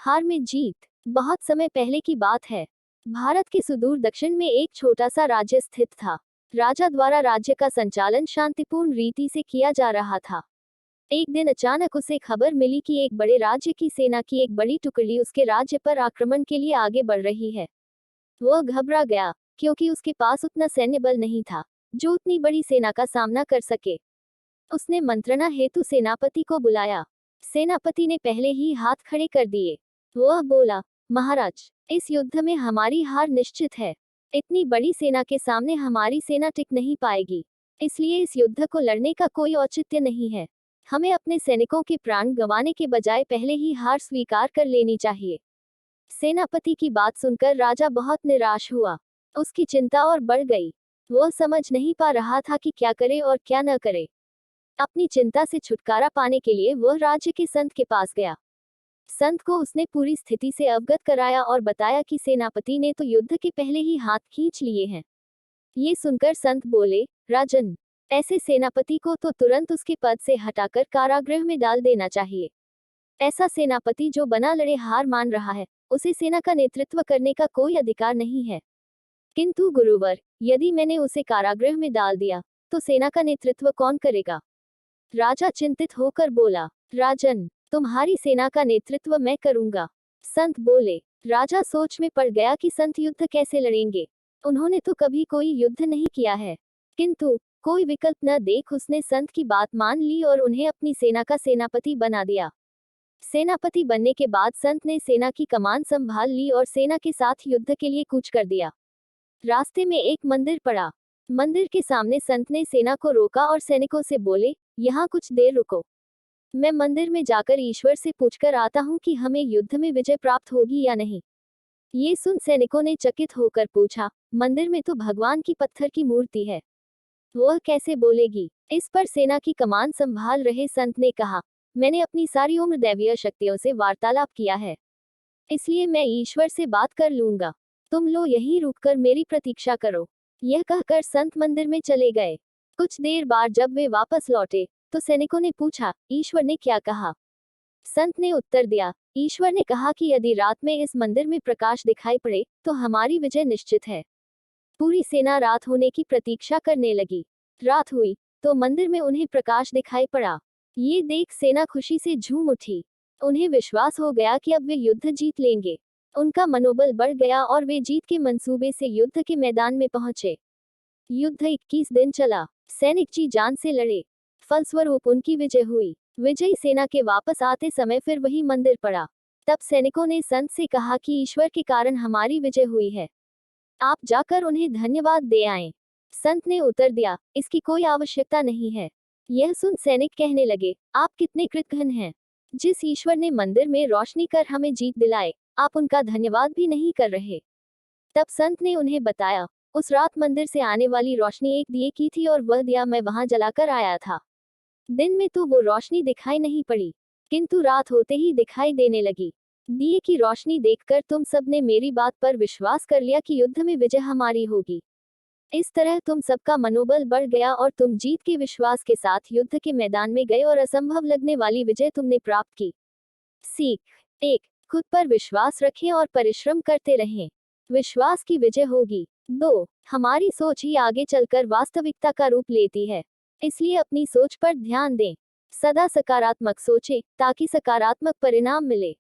हार में जीत। बहुत समय पहले की बात है। भारत के सुदूर दक्षिण में एक छोटा सा राज्य स्थित था। राजा द्वारा राज्य का संचालन शांतिपूर्ण रीति से किया जा रहा था। एक दिन अचानक उसे खबर मिली कि एक बड़े राज्य की सेना की एक बड़ी टुकड़ी उसके राज्य पर आक्रमण के लिए आगे बढ़ रही है। वह घबरा गया, क्योंकि उसके पास उतना सैन्य बल नहीं था जो उतनी बड़ी सेना का सामना कर सके। उसने मंत्रणा हेतु सेनापति को बुलाया। सेनापति ने पहले ही हाथ खड़े कर दिए। वह बोला, महाराज, इस युद्ध में हमारी हार निश्चित है। इतनी बड़ी सेना के सामने हमारी सेना टिक नहीं पाएगी। इसलिए इस युद्ध को लड़ने का कोई औचित्य नहीं है। हमें अपने सैनिकों के प्राण गंवाने के बजाय पहले ही हार स्वीकार कर लेनी चाहिए। सेनापति की बात सुनकर राजा बहुत निराश हुआ। उसकी चिंता और बढ़ गई। वह समझ नहीं पा रहा था कि क्या करे और क्या न करे। अपनी चिंता से छुटकारा पाने के लिए वह राज्य के संत के पास गया। संत को उसने पूरी स्थिति से अवगत कराया और बताया कि सेनापति ने तो युद्ध के पहले ही हाथ खींच लिए हैं। ये सुनकर संत बोले, राजन, ऐसे सेनापति को तो तुरंत उसके पद से हटाकर कारागृह में डाल देना चाहिए। ऐसा सेनापति जो बना लड़े हार मान रहा है, उसे सेना का नेतृत्व करने का कोई अधिकार नहीं है। किंतु गुरुवर, यदि मैंने उसे कारागृह में डाल दिया तो सेना का नेतृत्व कौन करेगा? राजा चिंतित होकर बोला, राजन, तुम्हारी सेना का नेतृत्व मैं करूंगा। संत बोले। राजा सोच में पड़ गया कि संत युद्ध कैसे लड़ेंगे। उन्होंने तो कभी कोई युद्ध नहीं किया है। किंतु कोई विकल्प न देख उसने संत की बात मान ली और उन्हें अपनी सेना का सेनापति बना दिया। सेनापति बनने के बाद संत ने सेना की कमान संभाल ली और सेना के साथ युद्ध के लिए कूच कर दिया। रास्ते में एक मंदिर पड़ा। मंदिर के सामने संत ने सेना को रोका और सैनिकों से बोले, यहाँ कुछ देर रुको। मैं मंदिर में जाकर ईश्वर से पूछकर आता हूँ कि हमें युद्ध में विजय प्राप्त होगी या नहीं। ये सुन सैनिकों ने चकित होकर पूछा, मंदिर में तो भगवान की पत्थर की मूर्ति है, वह कैसे बोलेगी? इस पर सेना की कमान संभाल रहे संत ने कहा, मैंने अपनी सारी उम्र दैवीय शक्तियों से वार्तालाप किया है, इसलिए मैं ईश्वर से बात कर लूंगा। तुम लोग यहीं रुककर मेरी प्रतीक्षा करो। यह कहकर संत मंदिर में चले गए। कुछ देर बाद जब वे वापस लौटे तो सैनिकों ने पूछा, ईश्वर ने क्या कहा? संत ने उत्तर दिया, ईश्वर ने कहा कि यदि रात में इस मंदिर में प्रकाश दिखाई पड़े तो हमारी विजय निश्चित है। पूरी सेना रात होने की प्रतीक्षा करने लगी। रात हुई तो मंदिर में उन्हें प्रकाश दिखाई पड़ा। ये देख सेना खुशी से झूम उठी। उन्हें विश्वास हो गया कि अब वे युद्ध जीत लेंगे। उनका मनोबल बढ़ गया और वे जीत के मंसूबे से युद्ध के मैदान में पहुंचे। युद्ध 21 दिन चला। सैनिक जी जान से लड़े। फलस्वरूप उनकी विजय हुई। विजयी सेना के वापस आते समय फिर वही मंदिर पड़ा। तब सैनिकों ने संत से कहा कि ईश्वर के कारण हमारी विजय हुई है, आप जाकर उन्हें धन्यवाद दे आएं। संत ने उत्तर दिया, इसकी कोई आवश्यकता नहीं है। यह सुन सैनिक कहने लगे, आप कितने कृतघ्न हैं। जिस ईश्वर ने मंदिर में रोशनी कर हमें जीत दिलाए, आप उनका धन्यवाद भी नहीं कर रहे। तब संत ने उन्हें बताया, उस रात मंदिर से आने वाली रोशनी एक दिए की थी और वह दिया मैं वहां जलाकर आया था। दिन में तो वो रोशनी दिखाई नहीं पड़ी, किंतु रात होते ही दिखाई देने लगी। दिए की रोशनी देखकर तुम सब ने मेरी बात पर विश्वास कर लिया कि युद्ध में विजय हमारी होगी। इस तरह तुम सबका मनोबल बढ़ गया और तुम जीत के विश्वास के साथ युद्ध के मैदान में गए और असंभव लगने वाली विजय तुमने प्राप्त की। सीख 1. खुद पर विश्वास रखें और परिश्रम करते रहें। विश्वास की विजय होगी। 2. हमारी सोच ही आगे चलकर वास्तविकता का रूप लेती है, इसलिए अपनी सोच पर ध्यान दें। सदा सकारात्मक सोचें ताकि सकारात्मक परिणाम मिले।